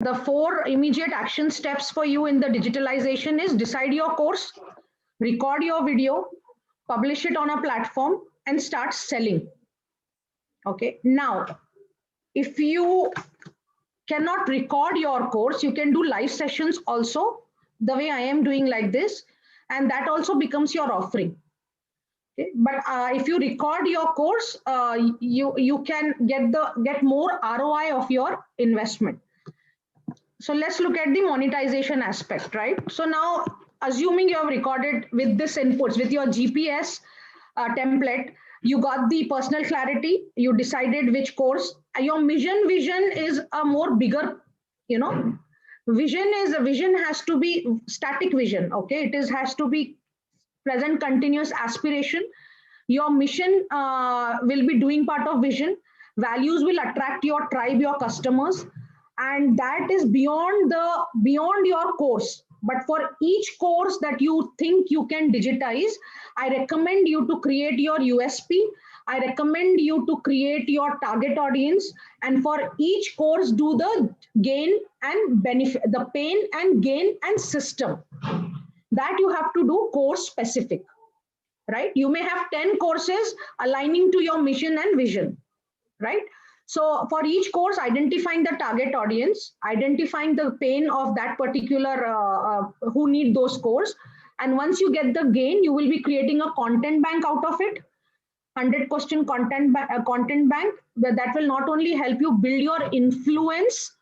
The 4 immediate action steps for you in the digitalization is decide your course, record your video, publish it on a platform, and start selling. Okay. Now, if you cannot record your course, you can do live sessions also, the way I am doing like this, and that also becomes your offering. Okay. But if you record your course, you can get more ROI of your investment. So let's look at the monetization aspect, right? So now, assuming you have recorded with this inputs, with your GPS template, you got the personal clarity, you decided which course, your vision is a more bigger, you know, vision has to be static vision, okay? Has to be present continuous aspiration. Your mission will be doing part of vision. Values will attract your tribe, your customers, and that is beyond your course. But for each course that you think you can digitize, I recommend you to create your USP. I recommend you to create your target audience, and for each course do the gain and benefit, the pain and gain and system, that you have to do course specific, right? You may have 10 courses aligning to your mission and vision, right? So for each course, identifying the target audience, identifying the pain of that particular who need those course, and once you get the gain, you will be creating a content bank out of it. 100 question content bank that will not only help you build your influence,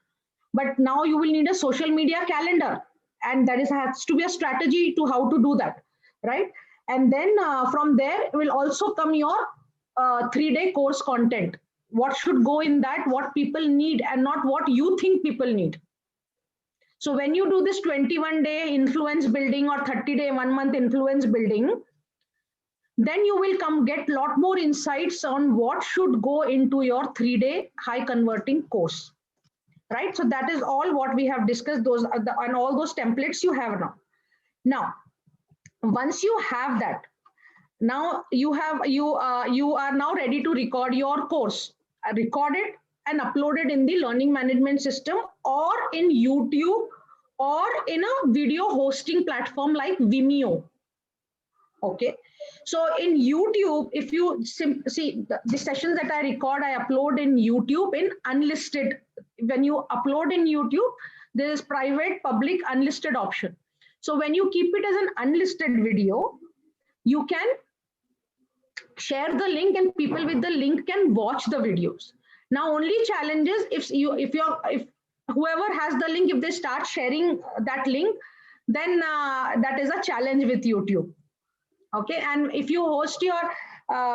but now you will need a social media calendar, and that has to be a strategy to how to do that, right? And then from there will also come your 3-day course content. What should go in that, what people need and not what you think people need. So when you do this 21-day influence building or 30-day 1-month influence building, then you will get lot more insights on what should go into your 3-day high converting course, right? So that is all what we have discussed, those and all those templates you have now. Once you have that, now you are now ready to record your course. Record it and upload it in the learning management system or in YouTube or in a video hosting platform like Vimeo. Okay. So in YouTube, if you see the sessions that I record, I upload in YouTube in unlisted. When you upload in YouTube, there is private, public, unlisted option. So when you keep it as an unlisted video, you can share the link and people with the link can watch the videos. Now only challenge is if whoever has the link, if they start sharing that link, then that is a challenge with YouTube. Okay. And if you host your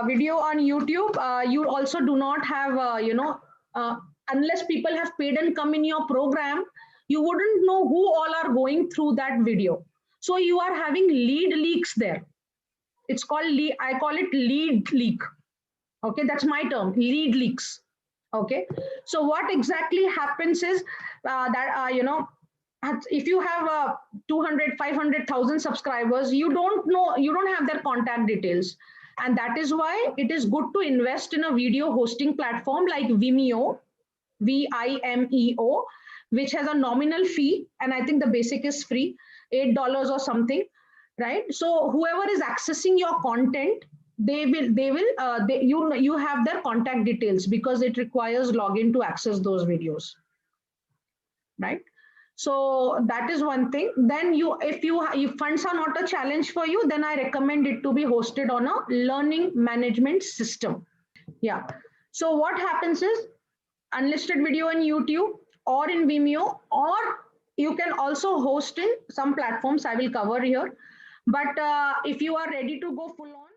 video on YouTube, you also do not have unless people have paid and come in your program, you wouldn't know who all are going through that video. So you are having lead leaks there. It's called I call it lead leak. Okay, that's my term, lead leaks. Okay, so what exactly happens is if you have 200, 500,000 subscribers, you don't have their contact details. And that is why it is good to invest in a video hosting platform like Vimeo, Vimeo, which has a nominal fee. And I think the basic is free, $8 or something, right? So whoever is accessing your content, you have their contact details because it requires login to access those videos, right? So that is one thing. Then if funds are not a challenge for you, then I recommend it to be hosted on a learning management system. Yeah. So what happens is unlisted video on YouTube or in Vimeo, or you can also host in some platforms I will cover here. But if you are ready to go full on,